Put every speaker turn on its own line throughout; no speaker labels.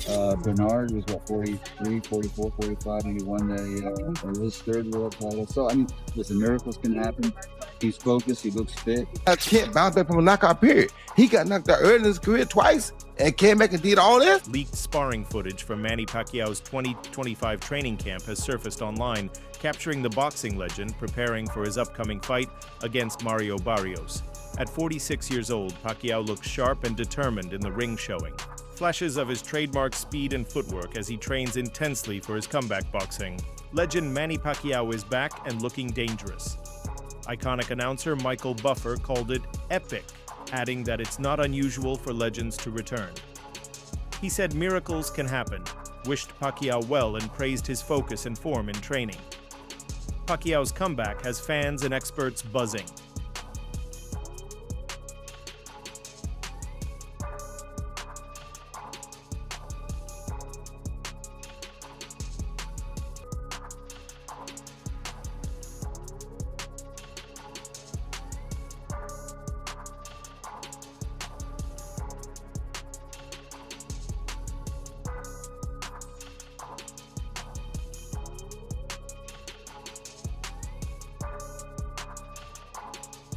Bernard was what, 43, 44, 45, and he won his third world title. So I mean, listen, miracles can happen. He's focused. He looks fit.
I can't bounce back from a knockout period. He got knocked out early in his career twice and came back and did all this.
Leaked sparring footage from Manny Pacquiao's 2025 training camp has surfaced online, capturing the boxing legend preparing for his upcoming fight against Mario Barrios. At 46 years old, Pacquiao looks sharp and determined in the ring showing. Flashes of his trademark speed and footwork as he trains intensely for his comeback boxing. Legend Manny Pacquiao is back and looking dangerous. Iconic announcer Michael Buffer called it epic, adding that it's not unusual for legends to return. He said miracles can happen, wished Pacquiao well, and praised his focus and form in training. Pacquiao's comeback has fans and experts buzzing.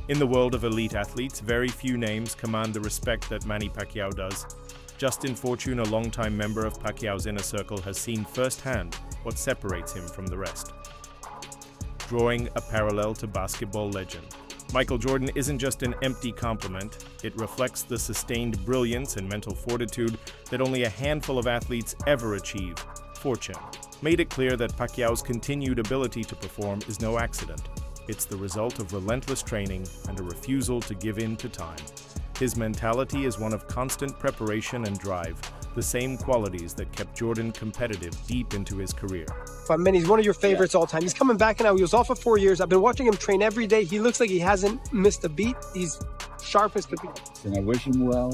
In the world of elite athletes, very few names command the respect that Manny Pacquiao does. Justin Fortune, a longtime member of Pacquiao's inner circle, has seen firsthand what separates him from the rest. Drawing a parallel to basketball legend, Michael Jordan isn't just an empty compliment, it reflects the sustained brilliance and mental fortitude that only a handful of athletes ever achieve. Fortune made it clear that Pacquiao's continued ability to perform is no accident. It's the result of relentless training and a refusal to give in to time. His mentality is one of constant preparation and drive, the same qualities that kept Jordan competitive deep into his career.
Man, he's one of your favorites all time. He's coming back now. He was off for 4 years. I've been watching him train every day. He looks like he hasn't missed a beat. He's sharp as could be.
And I wish him well.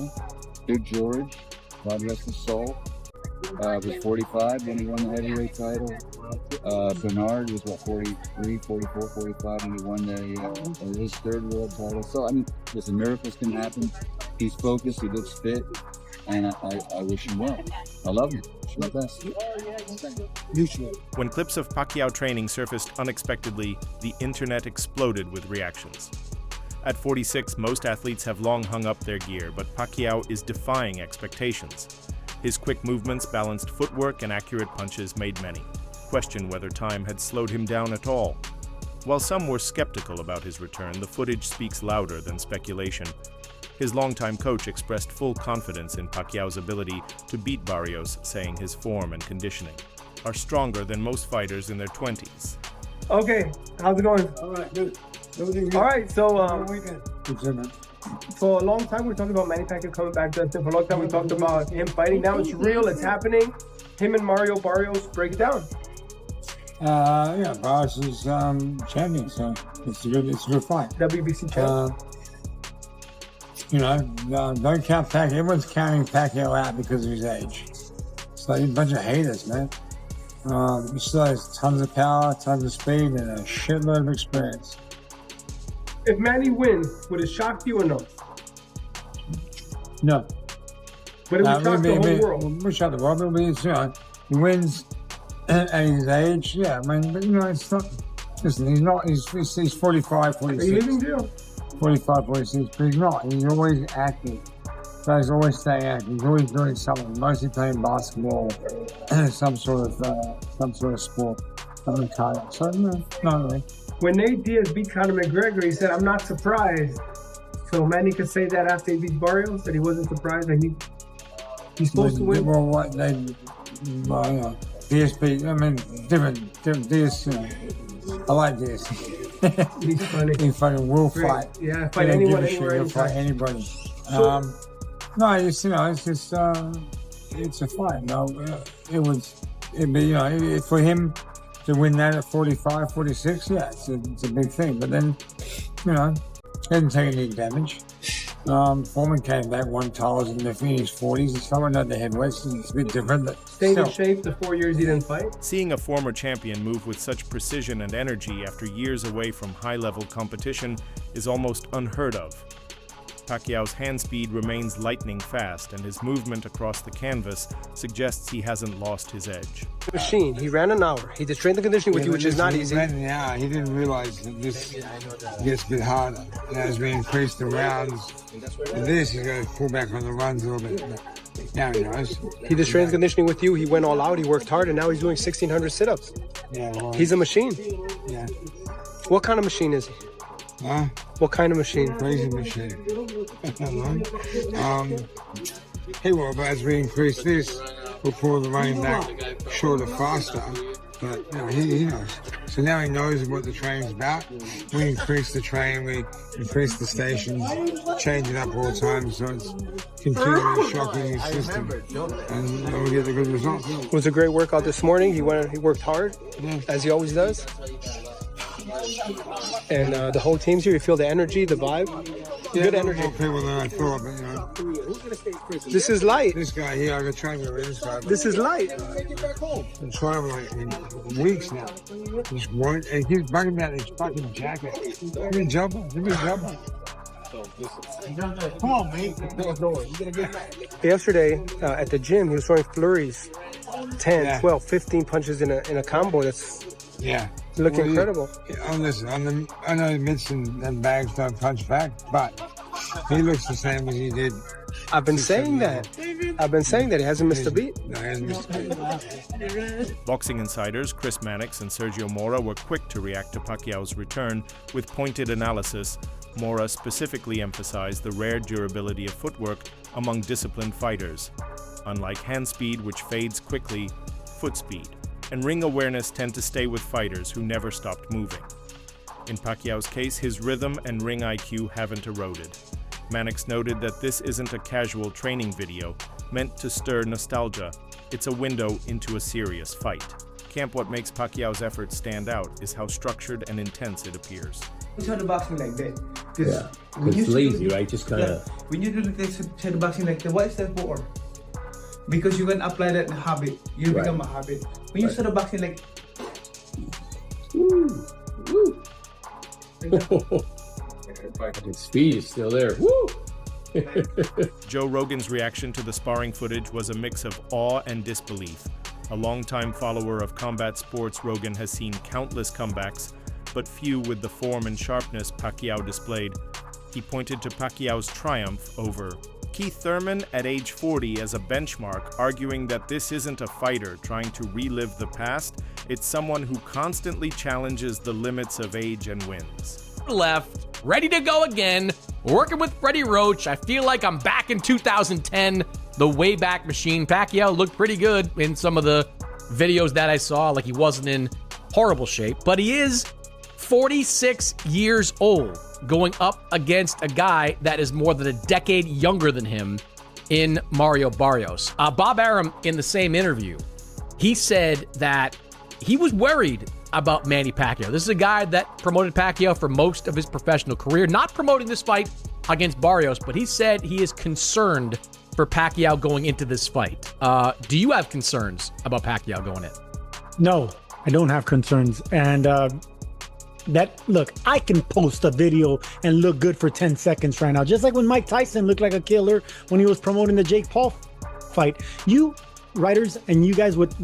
Big George, God rest his soul. Was 45 when he won the heavyweight title. Bernard was what, 43, 44, 45, and he won his third world title. So I mean, listen, miracles can happen. He's focused. He looks fit, and I wish him well. I love him. He's the best.
When clips of Pacquiao training surfaced unexpectedly, the internet exploded with reactions. At 46, most athletes have long hung up their gear, but Pacquiao is defying expectations. His quick movements, balanced footwork, and accurate punches made many question whether time had slowed him down at all. While some were skeptical about his return, the footage speaks louder than speculation. His longtime coach expressed full confidence in Pacquiao's ability to beat Barrios, saying his form and conditioning are stronger than most fighters in their 20s.
Okay, how's it going?
All right, good.
All right, so
Good.
for a long time we talked about Manny Pacquiao coming back. Justin, for a long time we talked about him fighting. Now it's real, it's happening. Him and Mario Barrios, break it down.
Yeah, Barrios is champion, so it's a good fight.
WBC champ.
Don't count Pacquiao. Everyone's counting Pacquiao out because of his age. So he's a bunch of haters, man. He still has tons of power, tons of speed, and a shitload of experience.
If Manny wins, would it shock you or no?
No.
But it would shock the whole world.
We shock the world. But he wins at his age. Yeah, I mean, but it's not. Listen, he's 45, 46.
Are you leaving jail?
45, 46, but he's not. He's always active. So he's always staying active. He's always doing something. Mostly playing basketball, some sort of sport, something cardio. So no, not really.
When Nate Diaz beat Conor McGregor, he said, "I'm not surprised." So Manny could say that after he beat Barrios, that he wasn't surprised that he's supposed to win.
Well, what Diaz beat. I mean, different Diaz. I like Diaz.
He's funny.
He fucking will fight.
Yeah, fight anyone, anywhere,
he'll fight anybody. No, it's just it's a fight. No, it'd be for him to win that at 45, 46. Yeah, it's a big thing. But then he didn't take any damage. Foreman came back, won titles in his 40s. He's coming out the heavyweights. It's a bit different. But
staying in shape the 4 years he didn't fight.
Seeing a former champion move with such precision and energy after years away from high-level competition is almost unheard of. Pacquiao's hand speed remains lightning fast, and his movement across the canvas suggests he hasn't lost his edge.
Machine. He ran an hour. He did strength and conditioning with you, which is not easy.
Yeah, he didn't realize that this gets a bit harder. And as we increase the rounds of this, he's going to pull back on the runs a little bit. But now he knows.
He did strength and conditioning with you. He went all out. He worked hard, and now he's doing 1,600 sit-ups.
Yeah, well,
He's a machine.
yeah.
What kind of machine is he?
Huh?
What kind of machine?
Crazy machine. He will, but as we increase this, we'll pull the running back shorter, faster. But you know, he knows. So now he knows what the training's about. We increase the training, we increase the stations, change it up all the time, so it's continually shocking the system, and we'll get the good results.
It was a great workout this morning. He worked hard, as he always does. And the whole team's here. You feel the energy, the vibe.
Yeah,
Good energy.
More people than I thought, but you know.
This is light.
This guy here, I've been trying to this guy.
This is light.
Been trying like in weeks now. He's one, and he's bugging me out his fucking jacket. Give me a jumper. Give me a jumper. Come on, mate.
Yesterday at the gym, he was throwing flurries. 10,
Yeah.
12, 15 punches in a combo. That's
Yeah.
looking incredible.
Listen, I know Mitson and Bags don't punch back, but he looks the same as he did.
I've been saying that. I've been saying that. He hasn't missed a beat.
No, he hasn't missed a beat.
Boxing insiders Chris Mannix and Sergio Mora were quick to react to Pacquiao's return with pointed analysis. Mora specifically emphasized the rare durability of footwork among disciplined fighters. Unlike hand speed, which fades quickly, foot speed and ring awareness tend to stay with fighters who never stopped moving. In Pacquiao's case, his rhythm and ring IQ haven't eroded. Mannix noted that this isn't a casual training video meant to stir nostalgia. It's a window into a serious fight. Camp, what makes Pacquiao's efforts stand out is how structured and intense it appears.
Shadow boxing like that.
Yeah, it's lazy, right? Just kind of.
When you do the shadow boxing like that, what is that for? Because you can apply that habit. You
Right.
become a habit. When you shadow boxing like,
Woo, woo. Fucking speed is still there. Woo!
Joe Rogan's reaction to the sparring footage was a mix of awe and disbelief. A longtime follower of combat sports, Rogan has seen countless comebacks, but few with the form and sharpness Pacquiao displayed. He pointed to Pacquiao's triumph over Keith Thurman at age 40 as a benchmark, arguing that this isn't a fighter trying to relive the past, it's someone who constantly challenges the limits of age and wins.
Left, ready to go again, working with Freddie Roach. I feel like I'm back in 2010, the Wayback Machine. Pacquiao looked pretty good in some of the videos that I saw, like he wasn't in horrible shape, but he is 46 years old, going up against a guy that is more than a decade younger than him in Mario Barrios. Bob Arum, in the same interview, he said that he was worried about Manny Pacquiao. This is a guy that promoted Pacquiao for most of his professional career, not promoting this fight against Barrios, but he said he is concerned for Pacquiao going into this fight. Do you have concerns about Pacquiao going in?
No, I don't have concerns. And look, I can post a video and look good for 10 seconds right now. Just like when Mike Tyson looked like a killer when he was promoting the Jake Paul fight. You writers and you guys with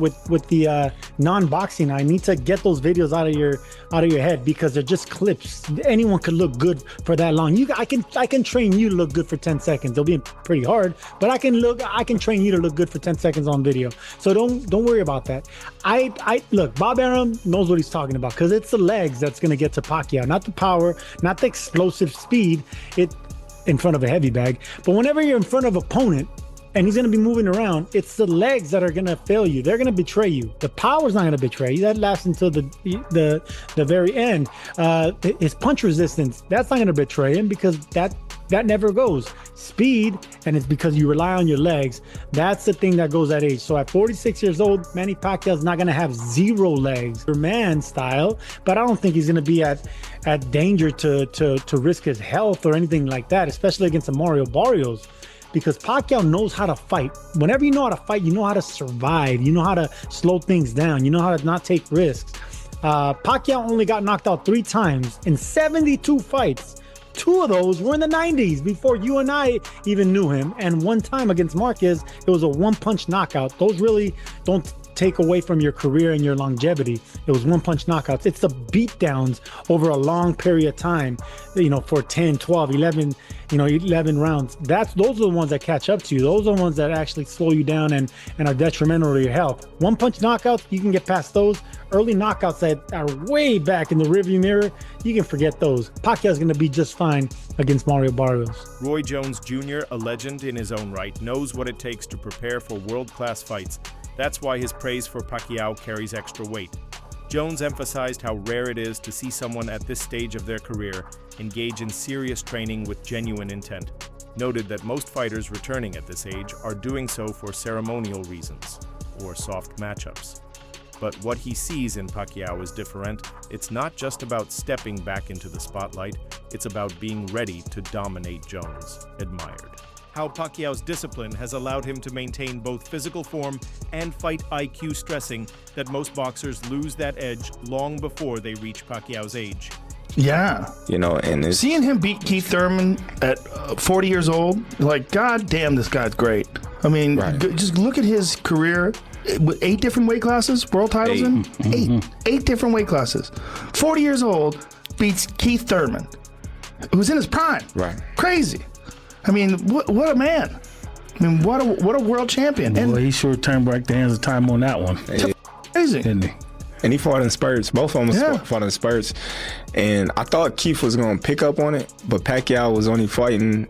the non-boxing, I need to get those videos out of your head, because they're just clips. Anyone could look good for that long. I can train you to look good for 10 seconds. It'll be pretty hard, but I can train you to look good for 10 seconds on video. So don't worry about that. I look, Bob Arum knows what he's talking about, because it's the legs that's going to get to Pacquiao, not the power, not the explosive speed. It in front of a heavy bag, but whenever you're in front of an opponent and he's going to be moving around, it's the legs that are going to fail you. They're going to betray you. The power's not going to betray you. That lasts until the very end. His punch resistance, that's not going to betray him, because that never goes. Speed, and it's because you rely on your legs. That's the thing that goes at age. So at 46 years old, Manny Pacquiao's not going to have zero legs, or man style, but I don't think he's going to be at danger to risk his health or anything like that, especially against a Mario Barrios. Because Pacquiao knows how to fight. Whenever you know how to fight, you know how to survive. You know how to slow things down. You know how to not take risks. Pacquiao only got knocked out 3 times in 72 fights. 2 of those were in the 90s before you and I even knew him. And one time against Marquez, it was a one-punch knockout. Those really don't take away from your career and your longevity. It was one-punch knockouts. It's the beatdowns over a long period of time, for 10, 12, 11, 11 rounds. Those are the ones that catch up to you. Those are the ones that actually slow you down and are detrimental to your health. One-punch knockouts, you can get past those. Early knockouts that are way back in the rearview mirror, you can forget those. Pacquiao's going to be just fine against Mario Barrios.
Roy Jones Jr., a legend in his own right, knows what it takes to prepare for world-class fights. That's why his praise for Pacquiao carries extra weight. Jones emphasized how rare it is to see someone at this stage of their career engage in serious training with genuine intent. Noted that most fighters returning at this age are doing so for ceremonial reasons, or soft matchups. But what he sees in Pacquiao is different. It's not just about stepping back into the spotlight, it's about being ready to dominate Jones, admired. How Pacquiao's discipline has allowed him to maintain both physical form and fight IQ, stressing that most boxers lose that edge long before they reach Pacquiao's age.
Yeah.
And
seeing him beat Keith Thurman at 40 years old, like, God damn, this guy's great. I mean, just look at his career with 8 different weight classes, world titles in 8 different weight classes. 40 years old, beats Keith Thurman, who's in his prime.
Right.
Crazy. I mean, what a man. I mean, what a world champion.
Well, he sure turned back the hands of time on that one.
Crazy.
Didn't he?
And he fought in spurts. Both of them fought in spurts. And I thought Keith was going to pick up on it, but Pacquiao was only fighting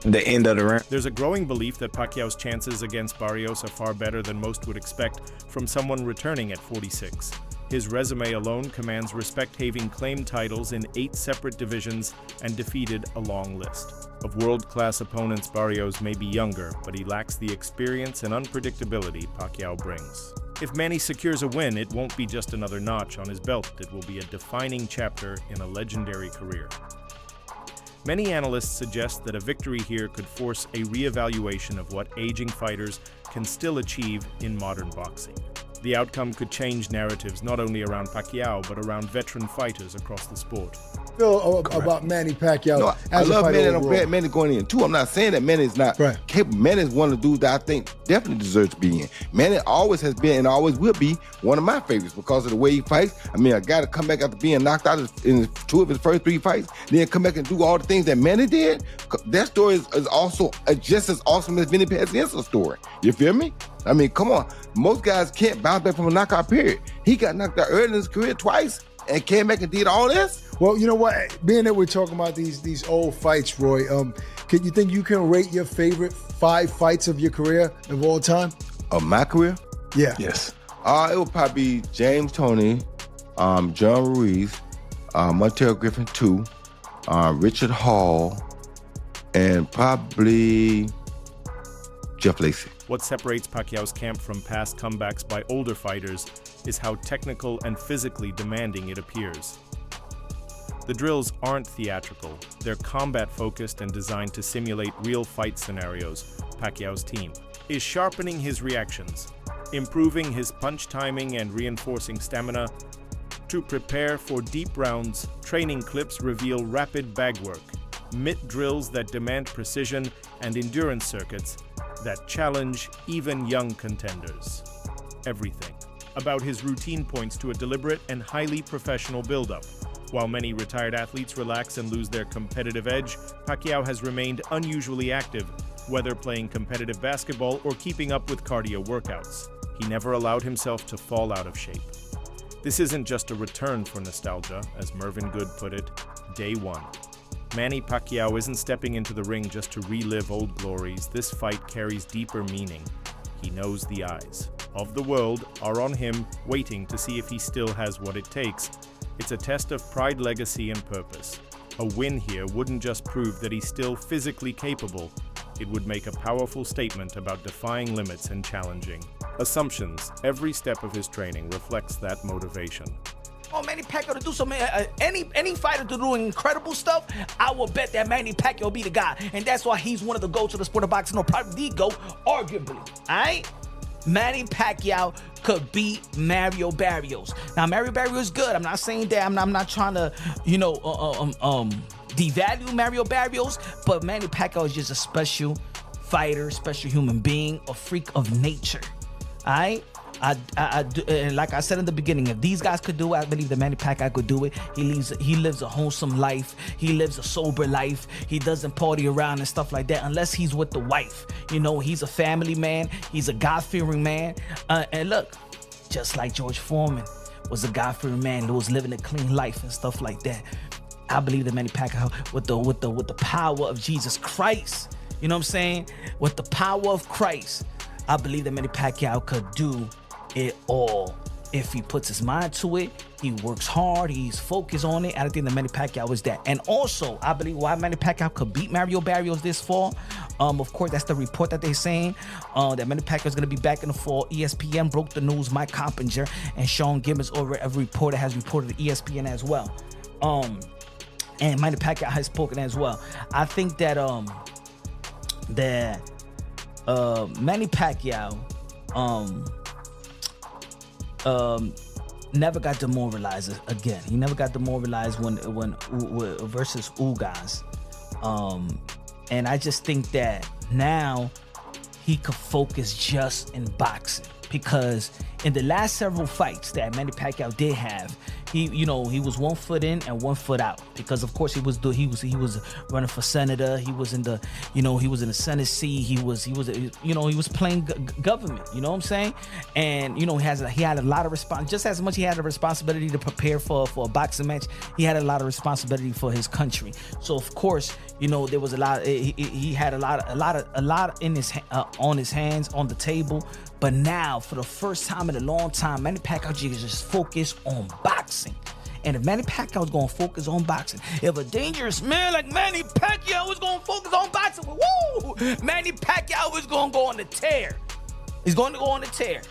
the end of the round.
There's a growing belief that Pacquiao's chances against Barrios are far better than most would expect from someone returning at 46. His resume alone commands respect, having claimed titles in 8 separate divisions and defeated a long list. Of world-class opponents, Barrios may be younger, but he lacks the experience and unpredictability Pacquiao brings. If Manny secures a win, it won't be just another notch on his belt. It will be a defining chapter in a legendary career. Many analysts suggest that a victory here could force a re-evaluation of what aging fighters can still achieve in modern boxing. The outcome could change narratives not only around Pacquiao, but around veteran fighters across the sport.
About Manny Pacquiao.
No, I love Manny, and I'm glad Manny's going in too. I'm not saying that Manny's not capable. Manny's one of the dudes that I think definitely deserves to be in. Manny always has been and always will be one of my favorites because of the way he fights. I mean, a guy to come back after being knocked out in 2 of his first 3 fights, then come back and do all the things that Manny did, that story is also just as awesome as Vinny Pazienza's story. You feel me? I mean, come on. Most guys can't bounce back from a knockout period. He got knocked out early in his career twice and came back and did all this.
Well, you know what? Being that we're talking about these old fights, Roy, can you think you can rate your favorite 5 fights of your career of all time?
Of my career?
Yeah.
Yes. It would probably be James Toney, John Ruiz, Montel Griffin 2, Richard Hall, and probably Jeff Lacey.
What separates Pacquiao's camp from past comebacks by older fighters is how technical and physically demanding it appears. The drills aren't theatrical, they're combat-focused and designed to simulate real fight scenarios. Pacquiao's team is sharpening his reactions, improving his punch timing and reinforcing stamina. To prepare for deep rounds, training clips reveal rapid bag work, mitt drills that demand precision, and endurance circuits that challenge even young contenders. Everything about his routine points to a deliberate and highly professional build-up. While many retired athletes relax and lose their competitive edge, Pacquiao has remained unusually active, whether playing competitive basketball or keeping up with cardio workouts. He never allowed himself to fall out of shape. This isn't just a return for nostalgia, as Mervyn Good put it, day one. Manny Pacquiao isn't stepping into the ring just to relive old glories. This fight carries deeper meaning. He knows the eyes of the world are on him, waiting to see if he still has what it takes. It's a test of pride, legacy, and purpose. A win here wouldn't just prove that he's still physically capable, it would make a powerful statement about defying limits and challenging assumptions. Every step of his training reflects that motivation.
Manny Pacquiao to do something, any fighter to do incredible stuff, I will bet that Manny Pacquiao will be the guy. And that's why he's one of the GOATs of the sport of boxing, or probably the GOAT, arguably. All right? Manny Pacquiao could beat Mario Barrios. Now, Mario Barrios is good. I'm not saying that. I'm not trying to, devalue Mario Barrios, but Manny Pacquiao is just a special fighter, special human being, a freak of nature. All right? I do, and like I said in the beginning, if these guys could do it, I believe that Manny Pacquiao could do it. He lives a wholesome life. He lives a sober life. He doesn't party around and stuff like that unless he's with the wife. You know, he's a family man. He's a God-fearing man. And look, just like George Foreman was a God-fearing man who was living a clean life and stuff like that. I believe that Manny Pacquiao, with the power of Jesus Christ, you know what I'm saying? With the power of Christ, I believe that Manny Pacquiao could do it all if he puts his mind to it. He works hard. He's focused on it. I think that Manny Pacquiao is that. And also, I believe why Manny Pacquiao could beat Mario Barrios this fall. Of course, that's the report that they're saying. That Manny Pacquiao is going to be back in the fall. ESPN broke the news. Mike Coppinger and Sean Gibbons, over a reporter, has reported to ESPN as well. And Manny Pacquiao has spoken as well. I think that Manny Pacquiao never got demoralized again. He never got demoralized when versus Ugas. And I just think that now he could focus just in boxing, because in the last several fights that Manny Pacquiao did have, he was 1 foot in and 1 foot out, because of course he was running for senator. He was in the Senate seat. He was playing government. You know what I'm saying? And he had a lot of just as much he had a responsibility to prepare for a boxing match. He had a lot of responsibility for his country. So of course, there was a lot. He had a lot in his on his hands, on the table. But now, for the first time in a long time, Manny Pacquiao is just focused on boxing. And if Manny Pacquiao is going to focus on boxing, if a dangerous man like Manny Pacquiao is going to focus on boxing, woo! Manny Pacquiao is going to go on the tear. He's going to go on the tear.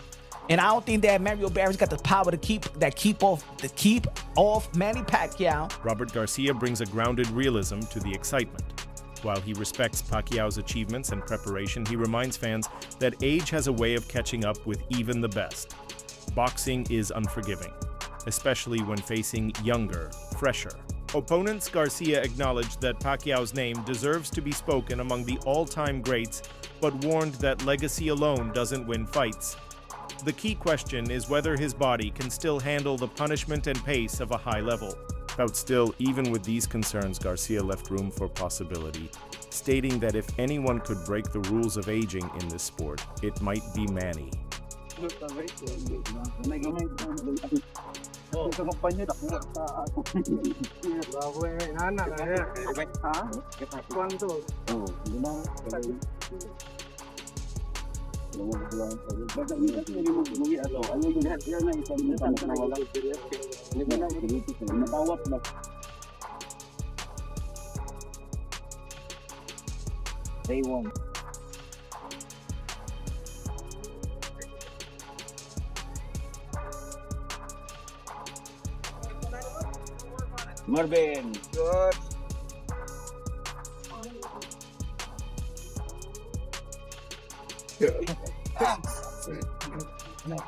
And I don't think that Mario Barrios got the power to keep off Manny Pacquiao.
Robert Garcia brings a grounded realism to the excitement. While he respects Pacquiao's achievements and preparation, he reminds fans that age has a way of catching up with even the best. Boxing is unforgiving, especially when facing younger, fresher opponents. Garcia acknowledged that Pacquiao's name deserves to be spoken among the all-time greats, but warned that legacy alone doesn't win fights. The key question is whether his body can still handle the punishment and pace of a high level. But still, even with these concerns, Garcia left room for possibility, stating that if anyone could break the rules of aging in this sport, it might be Manny.
They won. Marvin. Good. Not